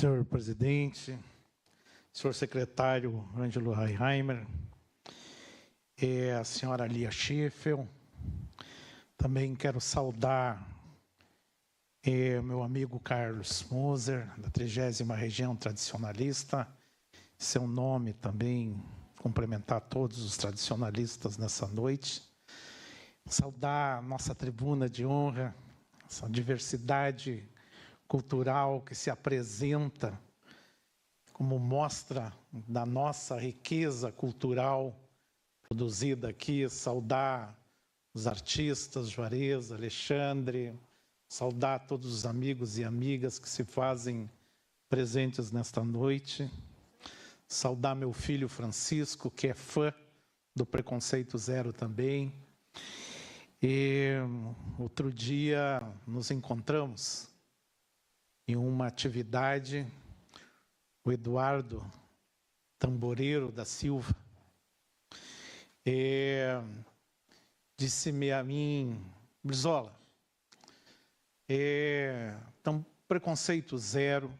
Senhor presidente, senhor secretário Ângelo Reinheimer, a senhora Lia Schiffel, também quero saudar meu amigo Carlos Moser, da 30ª Região Tradicionalista, seu nome também, cumprimentar todos os tradicionalistas nessa noite, saudar a nossa tribuna de honra, essa diversidade cultural que se apresenta como mostra da nossa riqueza cultural produzida aqui, saudar os artistas, Juarez, Alexandre, saudar todos os amigos e amigas que se fazem presentes nesta noite, saudar meu filho Francisco, que é fã do Preconceito Zero também. E outro dia nos encontramos em uma atividade, o Eduardo Tamboreiro da Silva disse-me a mim, Brizola, então, Preconceito Zero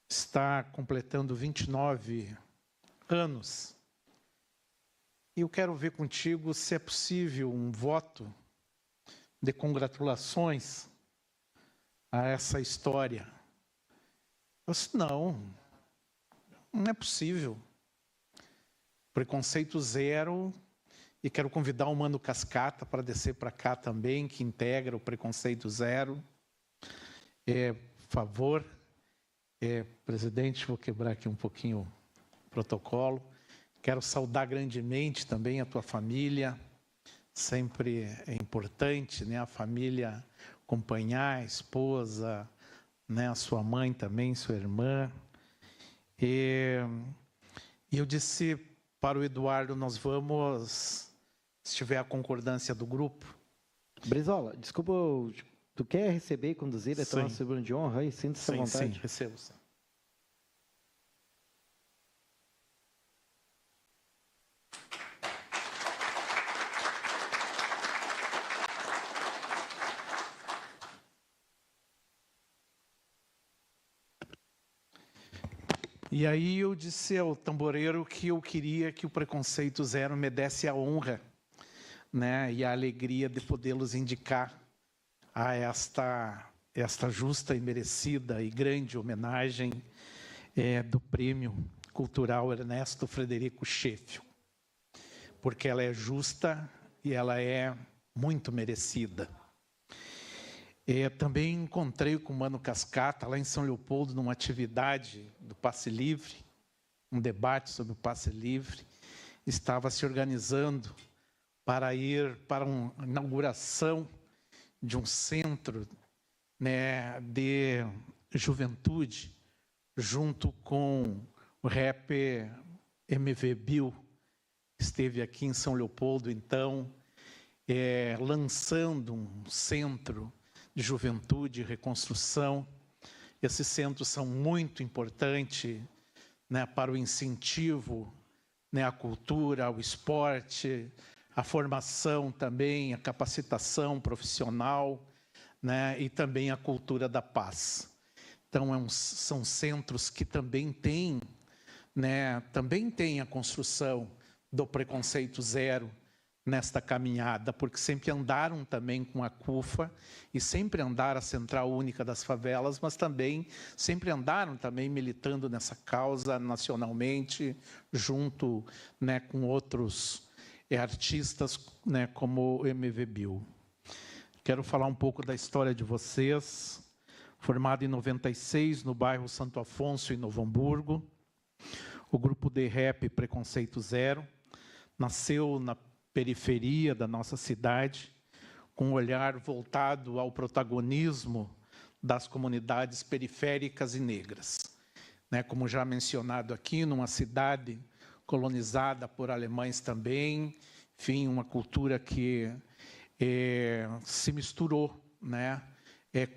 está completando 29 anos. E eu quero ver contigo se é possível um voto de congratulações a essa história. Eu disse, não é possível. Preconceito Zero, e quero convidar o Mano Cascata para descer para cá também, que integra o Preconceito Zero. Por favor, presidente, vou quebrar aqui um pouquinho o protocolo. Quero saudar grandemente também a tua família, sempre é importante, né, a família acompanhar, a esposa, né, a sua mãe também, sua irmã. E eu disse para o Eduardo, nós vamos, se tiver a concordância do grupo. Brizola, desculpa, tu quer receber e conduzir a tua tribuna de honra aí? Sinta-se à vontade. Sim, recebo, sim. E aí eu disse ao tamboreiro que eu queria que o Preconceito Zero me desse a honra, né, e a alegria de podê-los indicar a esta justa e merecida e grande homenagem do Prêmio Cultural Ernesto Frederico Schiffel, porque ela é justa e ela é muito merecida. Também encontrei com o Mano Cascata, lá em São Leopoldo, numa atividade do Passe Livre, um debate sobre o Passe Livre. Estava se organizando para ir para uma inauguração de um centro, né, de juventude, junto com o rap MV Bill, que esteve aqui em São Leopoldo, então, lançando um centro de juventude e reconstrução. Esses centros são muito importantes, né, para o incentivo, né, à cultura, ao esporte, à formação também, à capacitação profissional, né, e também à cultura da paz. Então, são centros que também têm, né, também tem a construção do Preconceito Zero nesta caminhada, porque sempre andaram também com a CUFA e sempre andaram a Central Única das Favelas, mas também sempre andaram também militando nessa causa nacionalmente, junto, né, com outros artistas, né, como o MV Bill. Quero falar um pouco da história de vocês. Formado em 96 no bairro Santo Afonso, em Novo Hamburgo, o grupo de rap Preconceito Zero nasceu na periferia da nossa cidade, com um olhar voltado ao protagonismo das comunidades periféricas e negras. Né, como já mencionado aqui, numa cidade colonizada por alemães também, enfim, uma cultura que se misturou, né,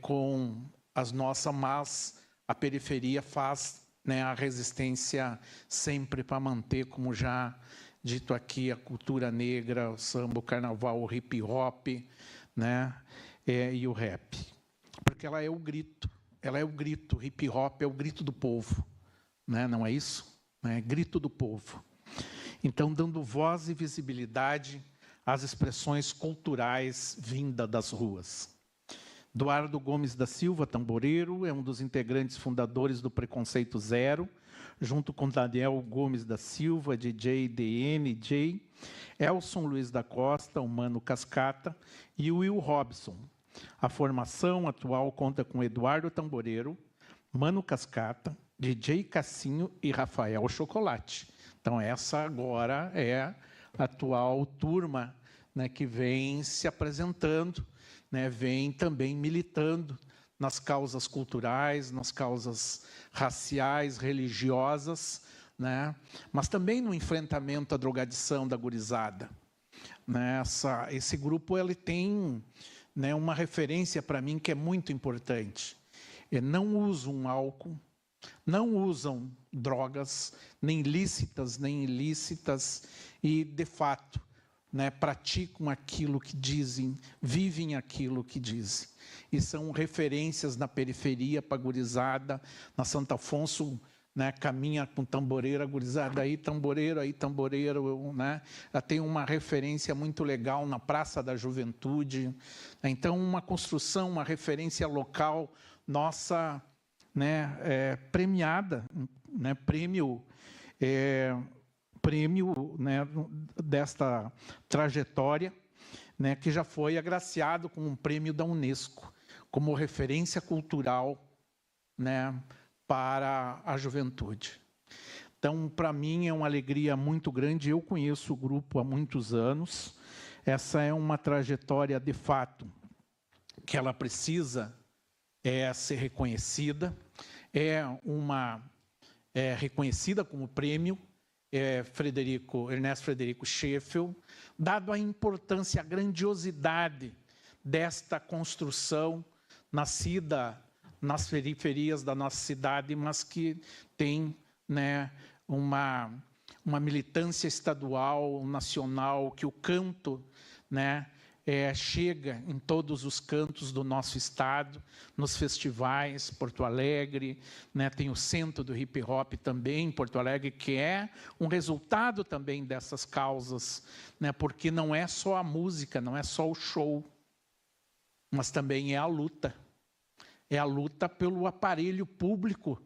com as nossas, mas a periferia faz, né, a resistência sempre para manter, como já dito aqui, a cultura negra, o samba, o carnaval, o hip hop, né, e o rap. Porque ela é o grito, ela é o grito, hip hop é o grito do povo, né? Não é isso? É grito do povo. Então, dando voz e visibilidade às expressões culturais vindas das ruas. Eduardo Gomes da Silva, tamboreiro, é um dos integrantes fundadores do Preconceito Zero, junto com Daniel Gomes da Silva, DJ, DN, J, Elson Luiz da Costa, o Mano Cascata e Will Robson. A formação atual conta com Eduardo Tamboreiro, Mano Cascata, DJ Cassinho e Rafael Chocolate. Então, essa agora é a atual turma, né, que vem se apresentando, né, vem também militando nas causas culturais, nas causas raciais, religiosas, né, mas também no enfrentamento à drogadição da gurizada. Né, esse grupo ele tem, né, uma referência para mim que é muito importante. Não usam álcool, não usam drogas, nem lícitas, nem ilícitas, e, de fato, né, praticam aquilo que dizem, vivem aquilo que dizem. E são referências na periferia para a gurizada. Na Santo Afonso, né, caminha com tamboreira, gurizada, aí tamboreiro, né? Ela tem uma referência muito legal na Praça da Juventude. Então, uma construção, uma referência local nossa, né, premiada, né, prêmio, né, desta trajetória, né, que já foi agraciado com um prêmio da Unesco, como referência cultural, né, para a juventude. Então, para mim, é uma alegria muito grande. Eu conheço o grupo há muitos anos. Essa é uma trajetória, de fato, que ela precisa ser reconhecida. Reconhecida como prêmio Ernesto Frederico Sheffield, dado a importância, a grandiosidade desta construção nascida nas periferias da nossa cidade, mas que tem, né, uma militância estadual, nacional, que o canto, né, chega em todos os cantos do nosso estado, nos festivais, Porto Alegre, né, tem o Centro do Hip Hop também em Porto Alegre, que é um resultado também dessas causas, né, porque não é só a música, não é só o show, mas também é a luta. É a luta pelo aparelho público,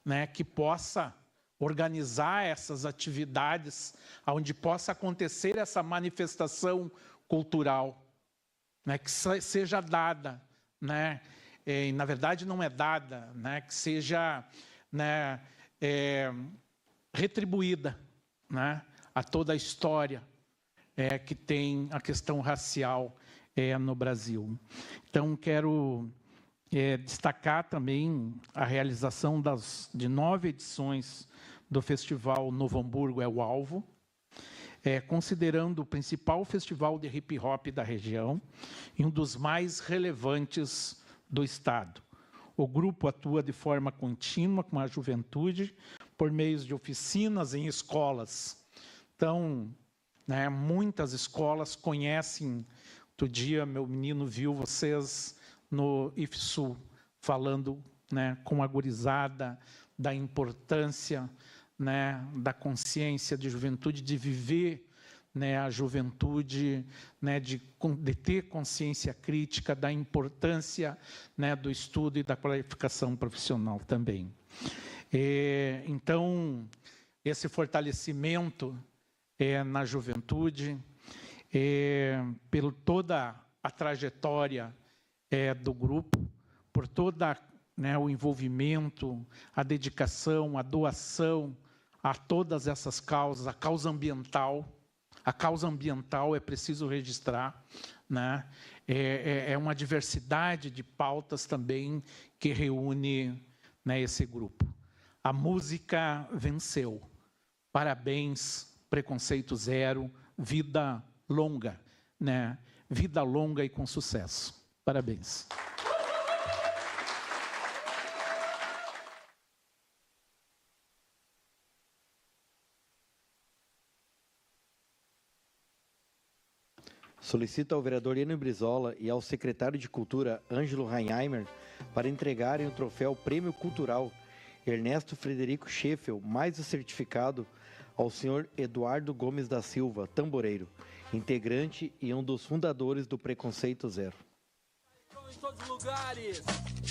né, que possa organizar essas atividades, onde possa acontecer essa manifestação cultural, né, que seja dada, né, e na verdade não é dada, né, que seja, né, retribuída, né, a toda a história que tem a questão racial no Brasil. Então, quero destacar também a realização de 9 edições do Festival Novo Hamburgo é o Alvo, considerando o principal festival de hip hop da região e um dos mais relevantes do estado. O grupo atua de forma contínua com a juventude por meio de oficinas em escolas. Então, né, muitas escolas conhecem. Outro dia, meu menino viu vocês no IFSU, falando, né, com a gurizada da importância, né, da consciência de juventude, de viver, né, a juventude, né, de ter consciência crítica da importância, né, do estudo e da qualificação profissional também. Então, esse fortalecimento na juventude, por toda a trajetória do grupo, por toda, né, o envolvimento, a dedicação, a doação a todas essas causas, a causa ambiental é preciso registrar, né? É uma diversidade de pautas também que reúne, né, esse grupo. A música venceu. Parabéns, Preconceito Zero, vida longa, né? Vida longa e com sucesso. Parabéns. solicito ao vereador Enio Brizola e ao secretário de Cultura, Ângelo Reinheimer, para entregarem o troféu Prêmio Cultural Ernesto Frederico Scheffel, mais o certificado, ao senhor Eduardo Gomes da Silva, tamboreiro, integrante e um dos fundadores do Preconceito Zero. Em todos os lugares,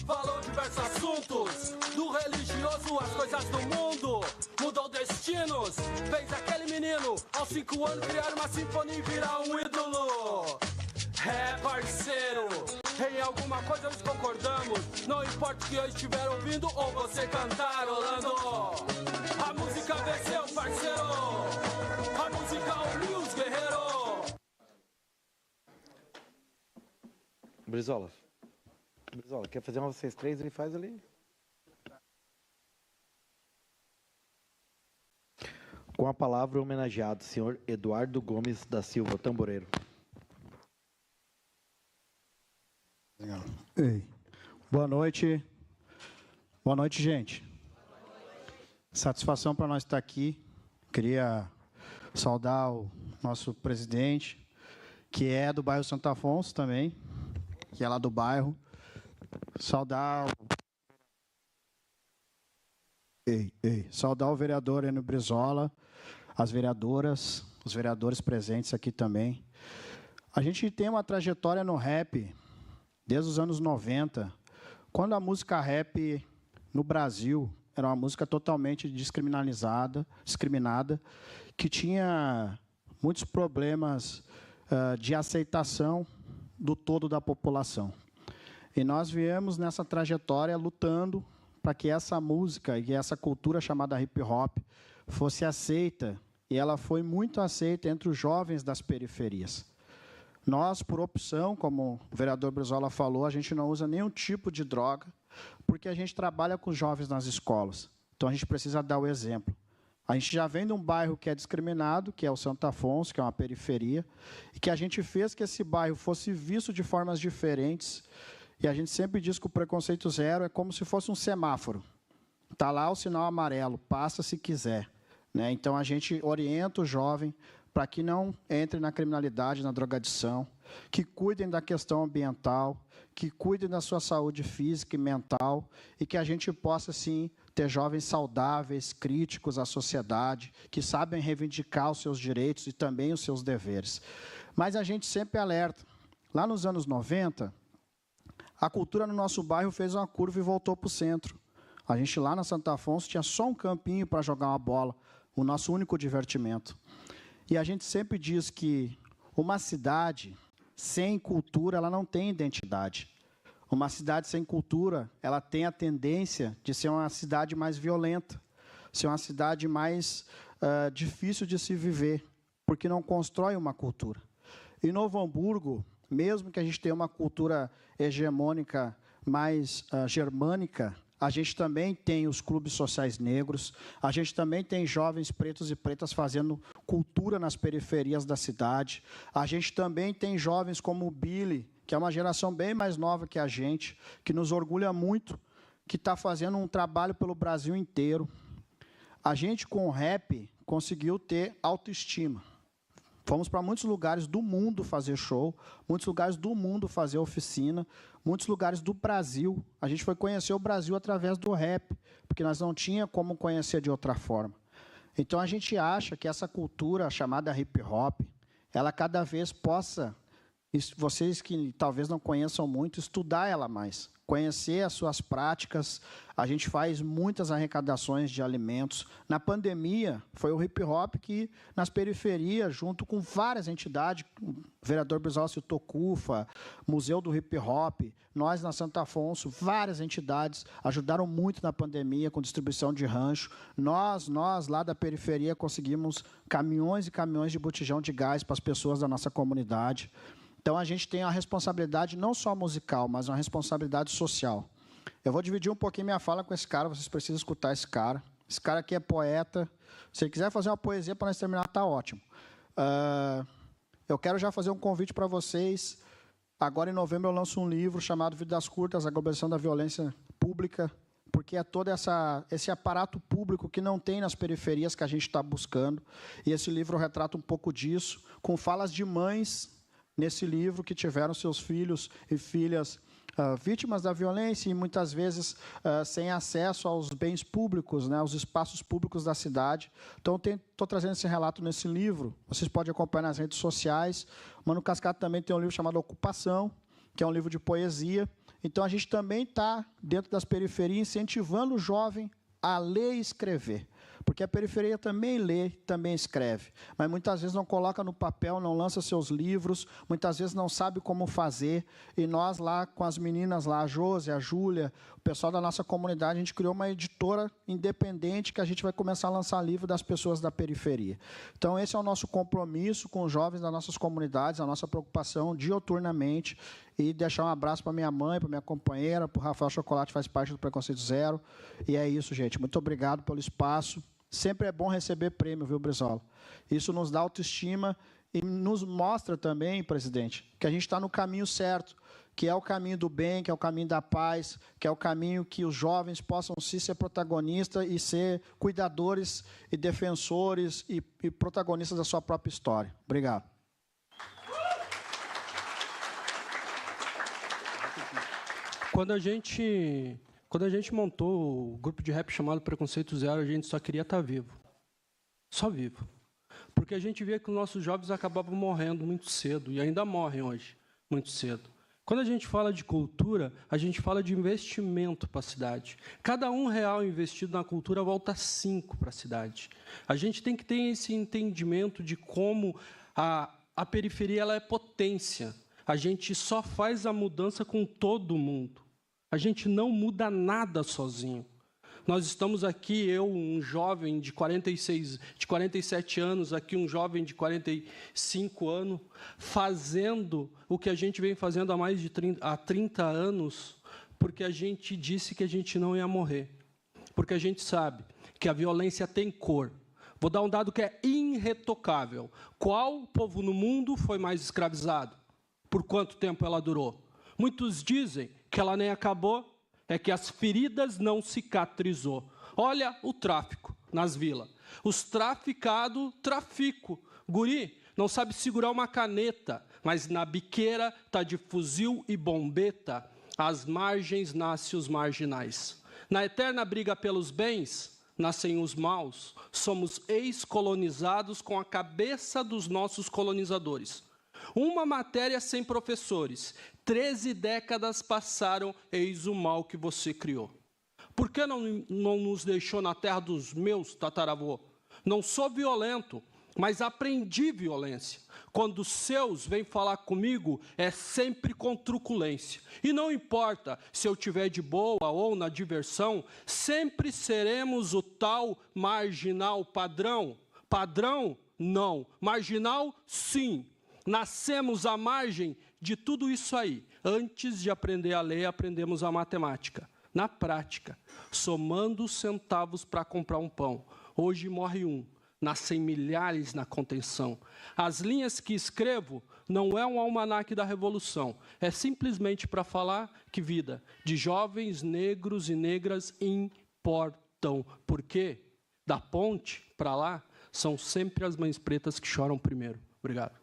falou diversos assuntos, do religioso às coisas do mundo, mudou destinos, fez aquele menino aos 5 anos criar uma sinfonia e virar um ídolo. É parceiro, em alguma coisa nós concordamos, não importa o que eu estiver ouvindo ou você cantarolando. A música venceu, parceiro, a música uniu os guerreiros. Brizola, quer fazer uma vocês três? Ele faz ali. Com a palavra, o homenageado, senhor Eduardo Gomes da Silva, tamboreiro. Ei. Boa noite. Boa noite, gente. Satisfação para nós estar aqui. Queria saudar o nosso presidente, que é do bairro Santo Afonso também, que é lá do bairro. Saudar o vereador Enio Brizola, as vereadoras, os vereadores presentes aqui também. A gente tem uma trajetória no rap desde os anos 90, quando a música rap no Brasil era uma música totalmente discriminada, que tinha muitos problemas de aceitação do todo da população. E nós viemos nessa trajetória lutando para que essa música e essa cultura chamada hip hop fosse aceita, e ela foi muito aceita entre os jovens das periferias. Nós, por opção, como o vereador Brizola falou, a gente não usa nenhum tipo de droga, porque a gente trabalha com jovens nas escolas. Então, a gente precisa dar o exemplo. A gente já vem de um bairro que é discriminado, que é o Santo Afonso, que é uma periferia, e que a gente fez que esse bairro fosse visto de formas diferentes. E a gente sempre diz que o preconceito zero é como se fosse um semáforo. Está lá o sinal amarelo, passa se quiser, né? Então, a gente orienta o jovem para que não entre na criminalidade, na drogadição, que cuidem da questão ambiental, que cuidem da sua saúde física e mental, e que a gente possa, sim, ter jovens saudáveis, críticos à sociedade, que sabem reivindicar os seus direitos e também os seus deveres. Mas a gente sempre alerta. Lá nos anos 90, a cultura no nosso bairro fez uma curva e voltou para o centro. A gente lá na Santo Afonso tinha só um campinho para jogar uma bola, o nosso único divertimento. E a gente sempre diz que uma cidade sem cultura, ela não tem identidade. Uma cidade sem cultura, ela tem a tendência de ser uma cidade mais violenta, ser uma cidade mais difícil de se viver, porque não constrói uma cultura. Em Novo Hamburgo, mesmo que a gente tenha uma cultura hegemônica mais germânica, a gente também tem os clubes sociais negros, a gente também tem jovens pretos e pretas fazendo cultura nas periferias da cidade, a gente também tem jovens como o Billy, que é uma geração bem mais nova que a gente, que nos orgulha muito, que está fazendo um trabalho pelo Brasil inteiro. A gente, com o rap, conseguiu ter autoestima. Fomos para muitos lugares do mundo fazer show, muitos lugares do mundo fazer oficina, muitos lugares do Brasil. A gente foi conhecer o Brasil através do rap, porque nós não tinha como conhecer de outra forma. Então, a gente acha que essa cultura chamada hip hop, ela cada vez possa, vocês que talvez não conheçam muito, estudar ela mais, conhecer as suas práticas. A gente faz muitas arrecadações de alimentos. Na pandemia, foi o hip hop que, nas periferias, junto com várias entidades, o vereador Brizola citou CUFA, Museu do Hip Hop, nós na Santo Afonso, várias entidades ajudaram muito na pandemia com distribuição de rancho. Nós lá da periferia, conseguimos caminhões e caminhões de botijão de gás para as pessoas da nossa comunidade. Então, a gente tem a responsabilidade não só musical, mas uma responsabilidade social. Eu vou dividir um pouquinho minha fala com esse cara, vocês precisam escutar esse cara. Esse cara aqui é poeta. Se ele quiser fazer uma poesia para nós terminar, está ótimo. Eu quero já fazer um convite para vocês. Agora, em novembro, eu lanço um livro chamado Vidas Curtas, a globalização da violência pública, porque é todo esse aparato público que não tem nas periferias que a gente está buscando. E esse livro retrata um pouco disso, com falas de mães nesse livro que tiveram seus filhos e filhas vítimas da violência e muitas vezes sem acesso aos bens públicos, né, aos espaços públicos da cidade. Então, estou trazendo esse relato nesse livro. Vocês podem acompanhar nas redes sociais. O Mano Cascata também tem um livro chamado Ocupação, que é um livro de poesia. Então, a gente também está, dentro das periferias, incentivando o jovem a ler e escrever. Porque a periferia também lê, também escreve, mas muitas vezes não coloca no papel, não lança seus livros, muitas vezes não sabe como fazer, e nós lá, com as meninas lá, a Josi, a Júlia, o pessoal da nossa comunidade, a gente criou uma editora independente que a gente vai começar a lançar livro das pessoas da periferia. Então, esse é o nosso compromisso com os jovens das nossas comunidades, a nossa preocupação dioturnamente, e deixar um abraço para minha mãe, para minha companheira, para o Rafael Chocolate, que faz parte do Preconceito Zero. E é isso, gente. Muito obrigado pelo espaço. Sempre é bom receber prêmio, viu, Brizola? Isso nos dá autoestima e nos mostra também, presidente, que a gente está no caminho certo, que é o caminho do bem, que é o caminho da paz, que é o caminho que os jovens possam sim ser protagonistas e ser cuidadores e defensores e protagonistas da sua própria história. Obrigado. Quando a gente montou o grupo de rap chamado Preconceito Zero, a gente só queria estar vivo. Só vivo. Porque a gente via que os nossos jovens acabavam morrendo muito cedo, e ainda morrem hoje, muito cedo. Quando a gente fala de cultura, a gente fala de investimento para a cidade. Cada R$1 investido na cultura volta 5 para a cidade. A gente tem que ter esse entendimento de como a periferia ela é potência. A gente só faz a mudança com todo mundo. A gente não muda nada sozinho. Nós estamos aqui, eu, um jovem de 47 anos, aqui um jovem de 45 anos, fazendo o que a gente vem fazendo há mais de 30 anos, porque a gente disse que a gente não ia morrer. Porque a gente sabe que a violência tem cor. Vou dar um dado que é irretocável. Qual povo no mundo foi mais escravizado? Por quanto tempo ela durou? Muitos dizem que ela nem acabou, é que as feridas não cicatrizou. Olha o tráfico nas vilas. Os traficados, trafico. Guri, não sabe segurar uma caneta, mas na biqueira tá de fuzil e bombeta. Às margens nascem os marginais. Na eterna briga pelos bens, nascem os maus. Somos ex-colonizados com a cabeça dos nossos colonizadores. Uma matéria sem professores. 13 décadas passaram, eis o mal que você criou. Por que não nos deixou na terra dos meus tataravô? Não sou violento, mas aprendi violência. Quando os seus vêm falar comigo, é sempre com truculência. E não importa se eu tiver de boa ou na diversão, sempre seremos o tal marginal padrão. Padrão? Não. Marginal? Sim. Nascemos à margem de tudo isso aí. Antes de aprender a ler, aprendemos a matemática. Na prática, somando os centavos para comprar um pão. Hoje morre um, nascem milhares na contenção. As linhas que escrevo não é um almanaque da revolução. É simplesmente para falar que vida de jovens negros e negras importam. Por quê? Da ponte para lá, são sempre as mães pretas que choram primeiro. Obrigado.